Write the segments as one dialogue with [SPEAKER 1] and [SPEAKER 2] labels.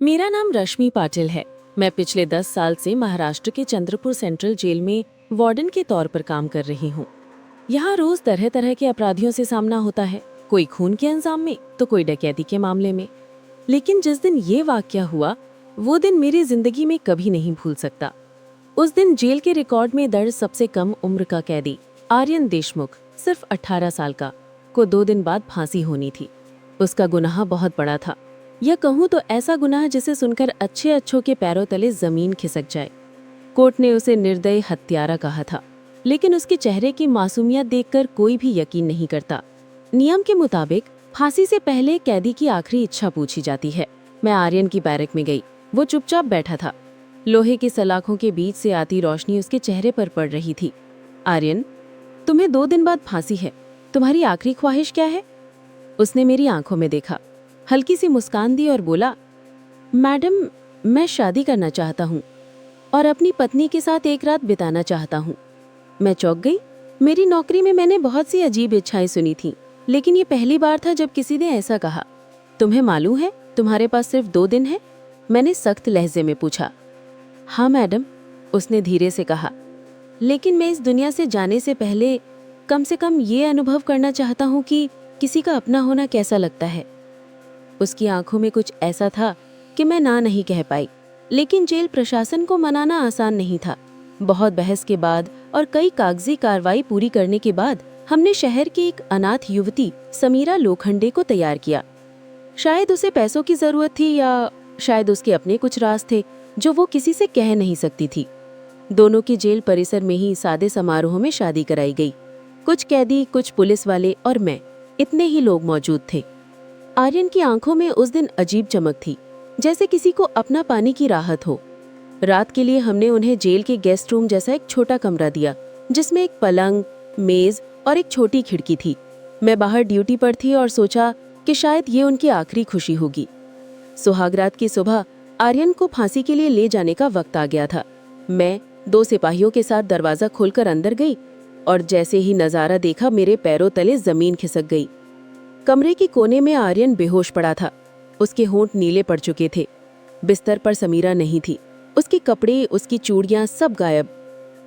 [SPEAKER 1] मेरा नाम रश्मि पाटिल है। मैं पिछले 10 साल से महाराष्ट्र के चंद्रपुर सेंट्रल जेल में वार्डन के तौर पर काम कर रही हूँ। यहाँ रोज तरह तरह के अपराधियों से सामना होता है, कोई खून के अंजाम में तो कोई डकैती के मामले में। लेकिन जिस दिन ये वाकया हुआ, वो दिन मेरी जिंदगी में कभी नहीं भूल सकता। उस दिन जेल के रिकॉर्ड में दर्ज सबसे कम उम्र का कैदी आर्यन देशमुख, सिर्फ 18 साल का, को 2 दिन बाद फांसी होनी थी। उसका गुनाह बहुत बड़ा था, या कहूँ तो ऐसा गुनाह जिसे सुनकर अच्छे अच्छों के पैरों तले जमीन खिसक जाए। कोर्ट ने उसे निर्दयी हत्यारा कहा था, लेकिन उसके चेहरे की मासूमियत देखकर कोई भी यकीन नहीं करता। नियम के मुताबिक फांसी से पहले कैदी की आखिरी इच्छा पूछी जाती है। मैं आर्यन की बैरक में गई। वो चुपचाप बैठा था। लोहे की सलाखों के बीच से आती रोशनी उसके चेहरे पर पड़ रही थी। आर्यन, तुम्हें 2 दिन बाद फांसी है, तुम्हारी आखिरी ख्वाहिश क्या है? उसने मेरी आंखों में देखा, हल्की सी मुस्कान दी और बोला, मैडम, मैं शादी करना चाहता हूँ और अपनी पत्नी के साथ एक रात बिताना चाहता हूँ। मैं चौंक गई। मेरी नौकरी में मैंने बहुत सी अजीब इच्छाएं सुनी थी, लेकिन ये पहली बार था जब किसी ने ऐसा कहा। तुम्हें मालूम है तुम्हारे पास सिर्फ 2 दिन है? मैंने सख्त लहजे में पूछा। हाँ मैडम, उसने धीरे से कहा, लेकिन मैं इस दुनिया से जाने से पहले कम से कम ये अनुभव करना चाहता हूँ कि किसी का अपना होना कैसा लगता है। उसकी आंखों में कुछ ऐसा था कि मैं ना नहीं कह पाई, लेकिन जेल प्रशासन को मनाना आसान नहीं था। बहुत बहस के बाद और कई कागजी कार्रवाई पूरी करने के बाद हमने शहर की एक अनाथ युवती समीरा लोखंडे को तैयार किया। शायद उसे पैसों की जरूरत थी, या शायद उसके अपने कुछ राज थे जो वो किसी से कह नहीं सकती थी। दोनों की जेल परिसर में ही सादे समारोह में शादी कराई गई। कुछ कैदी, कुछ पुलिस वाले और मैं, इतने ही लोग मौजूद थे। आर्यन की आंखों में उस दिन अजीब चमक थी, जैसे किसी को अपना पाने की राहत हो। रात के लिए हमने उन्हें जेल के गेस्ट रूम जैसा एक छोटा कमरा दिया, जिसमें एक पलंग, मेज और एक छोटी खिड़की थी। मैं बाहर ड्यूटी पर थी और सोचा कि शायद ये उनकी आखिरी खुशी होगी। सुहागरात की सुबह आर्यन को फांसी के लिए ले जाने का वक्त आ गया था। मैं 2 सिपाहियों के साथ दरवाजा खोलकर अंदर गई और जैसे ही नजारा देखा, मेरे पैरों तले जमीन खिसक गई। कमरे के कोने में आर्यन बेहोश पड़ा था। उसके होंठ नीले पड़ चुके थे। बिस्तर पर समीरा नहीं थी। उसके कपड़े, उसकी चूड़ियां सब गायब।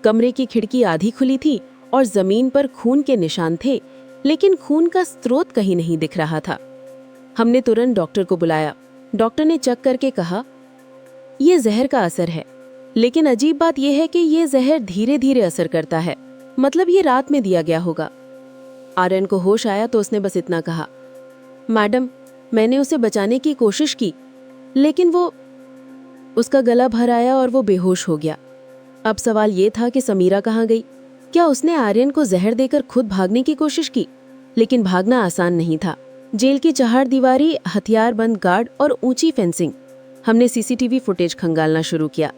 [SPEAKER 1] कमरे की खिड़की आधी खुली थी और जमीन पर खून के निशान थे, लेकिन खून का स्रोत कहीं नहीं दिख रहा था। हमने तुरंत डॉक्टर को बुलाया। डॉक्टर ने चेक करके कहा, ये जहर का असर है, लेकिन अजीब बात यह है कि ये जहर धीरे धीरे असर करता है, मतलब ये रात में दिया गया होगा। आर्यन को होश आया तो उसने बस इतना कहा, मैडम, मैंने उसे बचाने की कोशिश की, लेकिन उसका गला भर आया और वो बेहोश हो गया। अब सवाल ये था कि समीरा कहाँ गई? क्या उसने आर्यन को जहर देकर खुद भागने की कोशिश की? लेकिन भागना आसान नहीं था। जेल की चहारदीवारी, हथियारबंद गार्ड और ऊंची फेंसिंग। हमने सीसीटीवी फुटेज खंगालना शुरू किया।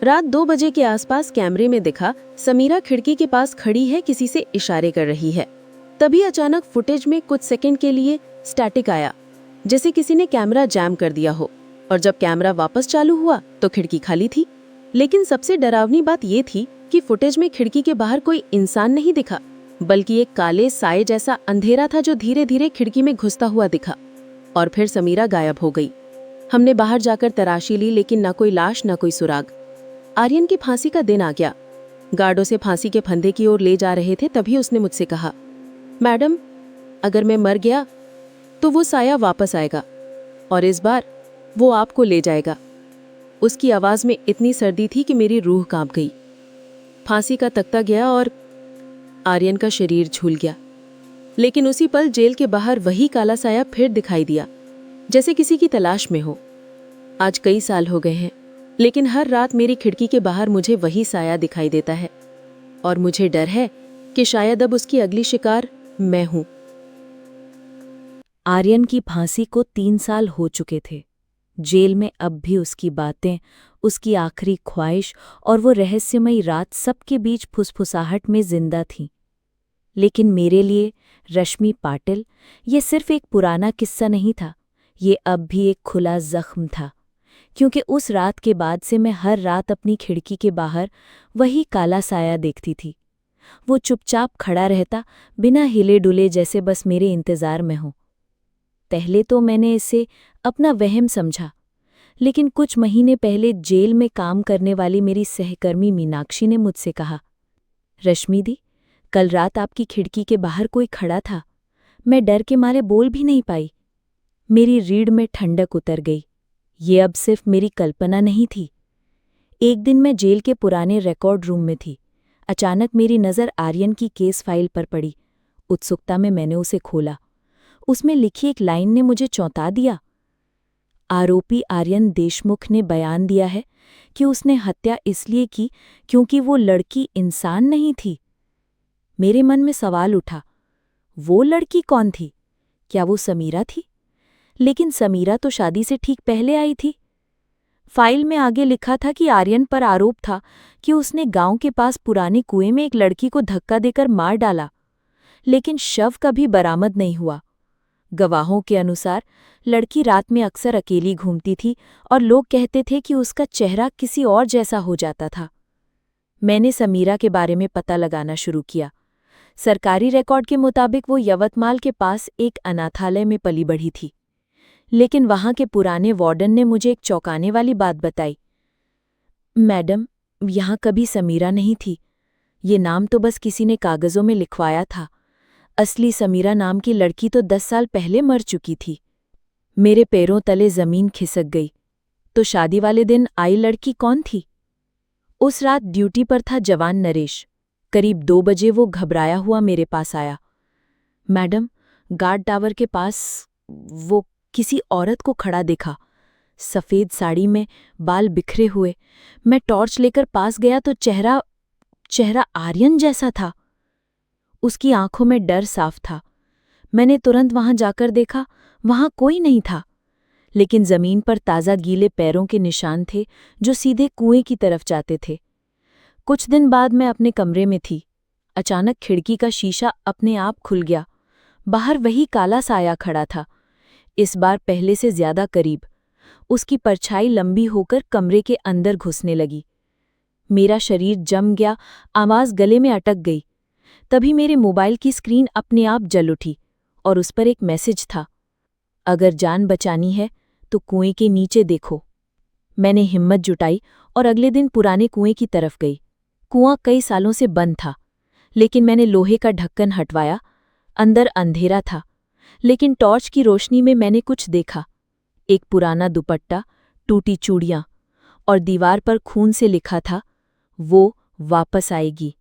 [SPEAKER 1] रात 2 बजे के आसपास कैमरे में दिखा, समीरा खिड़की के पास खड़ी है, किसी से इशारे कर रही है। तभी अचानक फुटेज में कुछ सेकंड के लिए स्टैटिक आया, जैसे किसी ने कैमरा जैम कर दिया हो, और जब कैमरा वापस चालू हुआ तो खिड़की खाली थी। लेकिन सबसे डरावनी बात ये थी कि फुटेज में खिड़की के बाहर कोई इंसान नहीं दिखा, बल्कि एक काले साए जैसा अंधेरा था जो धीरे धीरे खिड़की में घुसता हुआ दिखा। और फिर समीरा गायब हो गई। हमने बाहर जाकर तलाशी ली, लेकिन न कोई लाश, न कोई सुराग। आर्यन की फांसी का दिन आ गया। गार्डों से फांसी के फंदे की ओर ले जा रहे थे, तभी उसने मुझसे कहा, मैडम, अगर मैं मर गया तो वो साया वापस आएगा और इस बार वो आपको ले जाएगा। उसकी आवाज में इतनी सर्दी थी कि मेरी रूह कांप गई। फांसी का तख्ता गया और आर्यन का शरीर झूल गया, लेकिन उसी पल जेल के बाहर वही काला साया फिर दिखाई दिया, जैसे किसी की तलाश में हो। आज कई साल हो गए हैं, लेकिन हर रात मेरी खिड़की के बाहर मुझे वही साया दिखाई देता है, और मुझे डर है कि शायद अब उसकी अगली शिकार मैं हूं।
[SPEAKER 2] आर्यन की फांसी को 3 साल हो चुके थे। जेल में अब भी उसकी बातें, उसकी आखिरी ख्वाहिश और वो रहस्यमयी रात सबके बीच फुसफुसाहट में जिंदा थीं। लेकिन मेरे लिए, रश्मि पाटिल, ये सिर्फ एक पुराना किस्सा नहीं था, ये अब भी एक खुला जख्म था, क्योंकि उस रात के बाद से मैं हर रात अपनी खिड़की के बाहर वही काला साया देखती थी। वो चुपचाप खड़ा रहता, बिना हिले डुले, जैसे बस मेरे इंतजार में हो। पहले तो मैंने इसे अपना वहम समझा, लेकिन कुछ महीने पहले जेल में काम करने वाली मेरी सहकर्मी मीनाक्षी ने मुझसे कहा, रश्मि दी, कल रात आपकी खिड़की के बाहर कोई खड़ा था। मैं डर के मारे बोल भी नहीं पाई। मेरी रीढ़ में ठंडक उतर गई। ये अब सिर्फ मेरी कल्पना नहीं थी। एक दिन मैं जेल के पुराने रिकॉर्ड रूम में थी। अचानक मेरी नज़र आर्यन की केस फाइल पर पड़ी। उत्सुकता में मैंने उसे खोला। उसमें लिखी एक लाइन ने मुझे चौंका दिया। आरोपी आर्यन देशमुख ने बयान दिया है कि उसने हत्या इसलिए की क्योंकि वो लड़की इंसान नहीं थी। मेरे मन में सवाल उठा, वो लड़की कौन थी? क्या वो समीरा थी? लेकिन समीरा तो शादी से ठीक पहले आई थी। फाइल में आगे लिखा था कि आर्यन पर आरोप था कि उसने गांव के पास पुराने कुएं में एक लड़की को धक्का देकर मार डाला, लेकिन शव कभी बरामद नहीं हुआ। गवाहों के अनुसार लड़की रात में अक्सर अकेली घूमती थी और लोग कहते थे कि उसका चेहरा किसी और जैसा हो जाता था। मैंने समीरा के बारे में पता लगाना शुरू किया। सरकारी रिकॉर्ड के मुताबिक वो यवतमाल के पास एक अनाथालय में पली बढ़ी थी। लेकिन वहां के पुराने वार्डन ने मुझे एक चौंकाने वाली बात बताई। मैडम, यहाँ कभी समीरा नहीं थी। ये नाम तो बस किसी ने कागजों में लिखवाया था। असली समीरा नाम की लड़की तो 10 साल पहले मर चुकी थी। मेरे पैरों तले जमीन खिसक गई। तो शादी वाले दिन आई लड़की कौन थी? उस रात ड्यूटी पर था जवान नरेश। करीब 2 बजे वो घबराया हुआ मेरे पास आया। मैडम, गार्ड टावर के पास वो किसी औरत को खड़ा देखा, सफ़ेद साड़ी में, बाल बिखरे हुए। मैं टॉर्च लेकर पास गया तो चेहरा आर्यन जैसा था। उसकी आंखों में डर साफ था। मैंने तुरंत वहां जाकर देखा, वहां कोई नहीं था, लेकिन जमीन पर ताज़ा गीले पैरों के निशान थे जो सीधे कुएं की तरफ जाते थे। कुछ दिन बाद मैं अपने कमरे में थी। अचानक खिड़की का शीशा अपने आप खुल गया। बाहर वही काला साया खड़ा था, इस बार पहले से ज्यादा करीब। उसकी परछाई लंबी होकर कमरे के अंदर घुसने लगी। मेरा शरीर जम गया, आवाज गले में अटक गई। तभी मेरे मोबाइल की स्क्रीन अपने आप जल उठी और उस पर एक मैसेज था, अगर जान बचानी है तो कुएं के नीचे देखो। मैंने हिम्मत जुटाई और अगले दिन पुराने कुएं की तरफ गई। कुआं कई सालों से बंद था, लेकिन मैंने लोहे का ढक्कन हटवाया। अंदर अंधेरा था, लेकिन टॉर्च की रोशनी में मैंने कुछ देखा। एक पुराना दुपट्टा, टूटी चूड़ियां और दीवार पर खून से लिखा था, वो वापस आएगी।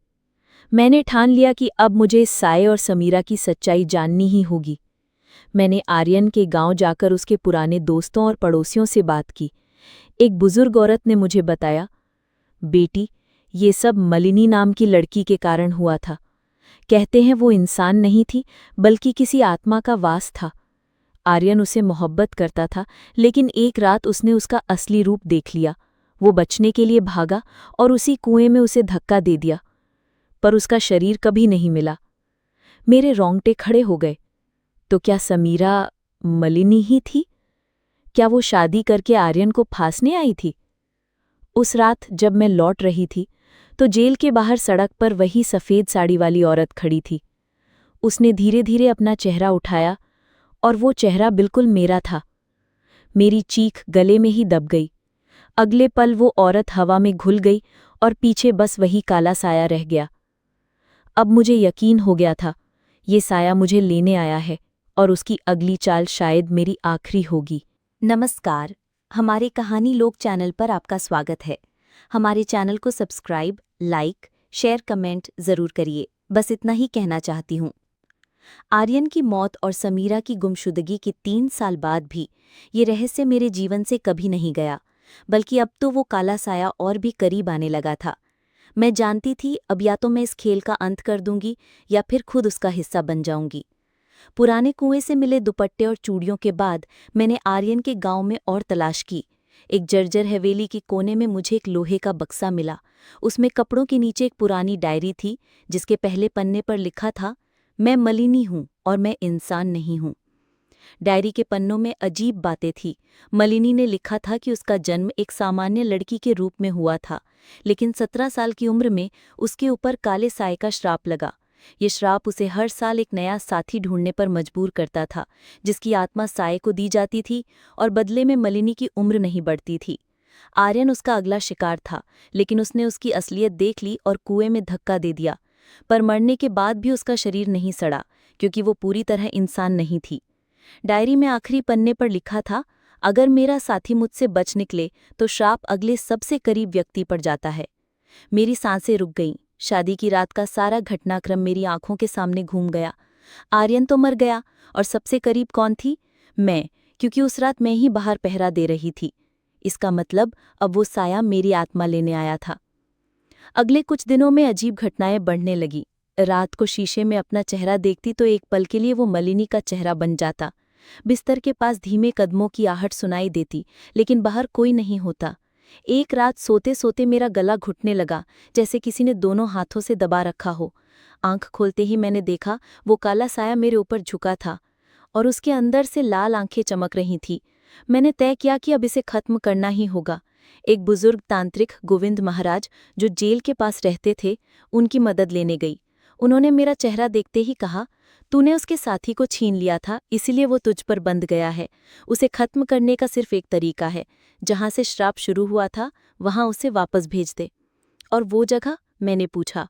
[SPEAKER 2] मैंने ठान लिया कि अब मुझे इस साये और समीरा की सच्चाई जाननी ही होगी। मैंने आर्यन के गांव जाकर उसके पुराने दोस्तों और पड़ोसियों से बात की। एक बुजुर्ग औरत ने मुझे बताया, बेटी, ये सब मलिनी नाम की लड़की के कारण हुआ था। कहते हैं वो इंसान नहीं थी, बल्कि किसी आत्मा का वास था। आर्यन उसे मोहब्बत करता था, लेकिन एक रात उसने उसका असली रूप देख लिया। वो बचने के लिए भागा और उसी कुएं में उसे धक्का दे दिया, पर उसका शरीर कभी नहीं मिला। मेरे रोंगटे खड़े हो गए। तो क्या समीरा मलिनी ही थी? क्या वो शादी करके आर्यन को फांसने आई थी? उस रात जब मैं लौट रही थी, तो जेल के बाहर सड़क पर वही सफ़ेद साड़ी वाली औरत खड़ी थी। उसने धीरे धीरे अपना चेहरा उठाया और वो चेहरा बिल्कुल मेरा था। मेरी चीख गले में ही दब गई। अगले पल वो औरत हवा में घुल गई और पीछे बस वही काला साया रह गया। अब मुझे यकीन हो गया था, ये साया मुझे लेने आया है और उसकी अगली चाल शायद मेरी आखिरी होगी।
[SPEAKER 3] नमस्कार, हमारे कहानी लोक चैनल पर आपका स्वागत है। हमारे चैनल को सब्सक्राइब, लाइक, शेयर, कमेंट ज़रूर करिए। बस इतना ही कहना चाहती हूँ। आर्यन की मौत और समीरा की गुमशुदगी के 3 साल बाद भी ये रहस्य मेरे जीवन से कभी नहीं गया, बल्कि अब तो वो काला साया और भी करीब आने लगा था। मैं जानती थी अब या तो मैं इस खेल का अंत कर दूंगी या फिर खुद उसका हिस्सा बन जाऊंगी। पुराने कुएं से मिले दुपट्टे और चूड़ियों के बाद मैंने आर्यन के गांव में और तलाश की। एक जर्जर हवेली के कोने में मुझे एक लोहे का बक्सा मिला। उसमें कपड़ों के नीचे एक पुरानी डायरी थी, जिसके पहले पन्ने पर लिखा था, मैं मलिनी हूं और मैं इंसान नहीं हूं। डायरी के पन्नों में अजीब बातें थी। मलिनी ने लिखा था कि उसका जन्म एक सामान्य लड़की के रूप में हुआ था, लेकिन 17 साल की उम्र में उसके ऊपर काले साए का श्राप लगा, ये श्राप उसे हर साल एक नया साथी ढूंढने पर मजबूर करता था, जिसकी आत्मा साये को दी जाती थी और बदले में मलिनी की उम्र नहीं बढ़ती थी। आर्यन उसका अगला शिकार था, लेकिन उसने उसकी असलियत देख ली और कुएं में धक्का दे दिया। पर मरने के बाद भी उसका शरीर नहीं सड़ा, क्योंकि वो पूरी तरह इंसान नहीं थी। डायरी में आखिरी पन्ने पर लिखा था, अगर मेरा साथी मुझसे बच निकले तो श्राप अगले सबसे करीब व्यक्ति पर जाता है। मेरी सांसें रुक गईं। शादी की रात का सारा घटनाक्रम मेरी आंखों के सामने घूम गया। आर्यन तो मर गया, और सबसे करीब कौन थी? मैं, क्योंकि उस रात मैं ही बाहर पहरा दे रही थी। इसका मतलब अब वो साया मेरी आत्मा लेने आया था। अगले कुछ दिनों में अजीब घटनाएं बढ़ने लगी। रात को शीशे में अपना चेहरा देखती तो एक पल के लिए वो मलिनी का चेहरा बन जाता। बिस्तर के पास धीमे कदमों की आहट सुनाई देती, लेकिन बाहर कोई नहीं होता। एक रात सोते सोते मेरा गला घुटने लगा, जैसे किसी ने दोनों हाथों से दबा रखा हो। आंख खोलते ही मैंने देखा वो काला साया मेरे ऊपर झुका था, और उसके अंदर से लाल आंखें चमक रही थी। मैंने तय किया कि अब इसे खत्म करना ही होगा। एक बुजुर्ग तांत्रिक गोविंद महाराज, जो जेल के पास रहते थे, उनकी मदद लेने गई। उन्होंने मेरा चेहरा देखते ही कहा, तूने उसके साथी को छीन लिया था, इसीलिए वो तुझ पर बंध गया है। उसे खत्म करने का सिर्फ एक तरीका है, जहां से श्राप शुरू हुआ था वहां उसे वापस भेज दे। और वो जगह? मैंने पूछा।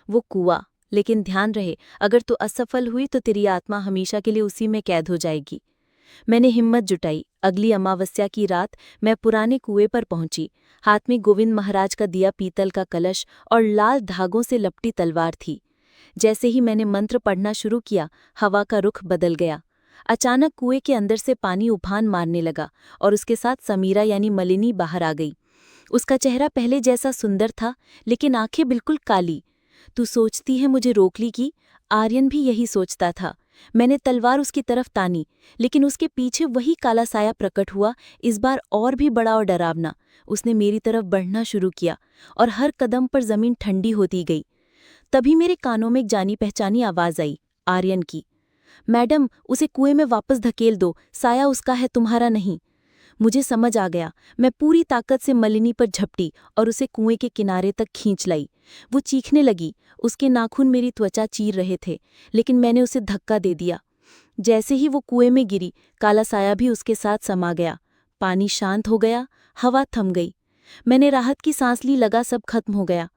[SPEAKER 3] वो कुआं, लेकिन ध्यान रहे, अगर तू असफल हुई तो तेरी आत्मा हमेशा के लिए उसी में कैद हो जाएगी। मैंने हिम्मत जुटाई। अगली अमावस्या की रात मैं पुराने कुएं पर पहुंची। हाथ में गोविंद महाराज का दिया पीतल का कलश और लाल धागों से लपटी तलवार थी। जैसे ही मैंने मंत्र पढ़ना शुरू किया, हवा का रुख बदल गया। अचानक कुएं के अंदर से पानी उफान मारने लगा, और उसके साथ समीरा यानी मलिनी बाहर आ गई। उसका चेहरा पहले जैसा सुंदर था, लेकिन आंखें बिल्कुल काली। तू सोचती है मुझे रोक ली की? आर्यन भी यही सोचता था। मैंने तलवार उसकी तरफ तानी, लेकिन उसके पीछे वही काला साया प्रकट हुआ, इस बार और भी बड़ा और डरावना। उसने मेरी तरफ बढ़ना शुरू किया, और हर कदम पर जमीन ठंडी होती गई। तभी मेरे कानों में एक जानी पहचानी आवाज आई, आर्यन की। मैडम, उसे कुएं में वापस धकेल दो, साया उसका है, तुम्हारा नहीं। मुझे समझ आ गया। मैं पूरी ताकत से मलिनी पर झपटी और उसे कुएं के किनारे तक खींच लाई। वो चीखने लगी। उसके नाखून मेरी त्वचा चीर रहे थे, लेकिन मैंने उसे धक्का दे दिया। जैसे ही वो कुएं में गिरी, काला साया भी उसके साथ समा गया। पानी शांत हो गया, हवा थम गई। मैंने राहत की सांस ली, लगा सब खत्म हो गया।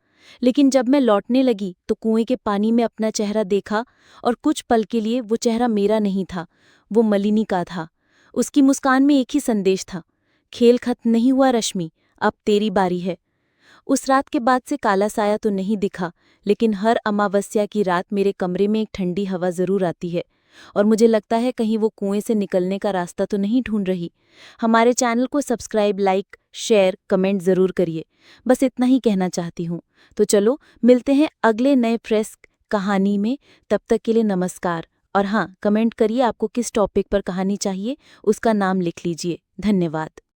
[SPEAKER 3] लेकिन जब मैं लौटने लगी तो कुएं के पानी में अपना चेहरा देखा, और कुछ पल के लिए वो चेहरा मेरा नहीं था, वो मलिनी का था। उसकी मुस्कान में एक ही संदेश था, खेल खत्म नहीं हुआ रश्मि, अब तेरी बारी है। उस रात के बाद से काला साया तो नहीं दिखा, लेकिन हर अमावस्या की रात मेरे कमरे में एक ठंडी हवा जरूर आती है, और मुझे लगता है कहीं वो कुएं से निकलने का रास्ता तो नहीं ढूंढ रही। हमारे चैनल को सब्सक्राइब, लाइक, शेयर, कमेंट जरूर करिए। बस इतना ही कहना चाहती हूँ। तो चलो मिलते हैं अगले नए फ्रेश कहानी में। तब तक के लिए नमस्कार। और हाँ, कमेंट करिए आपको किस टॉपिक पर कहानी चाहिए, उसका नाम लिख लीजिए। धन्यवाद।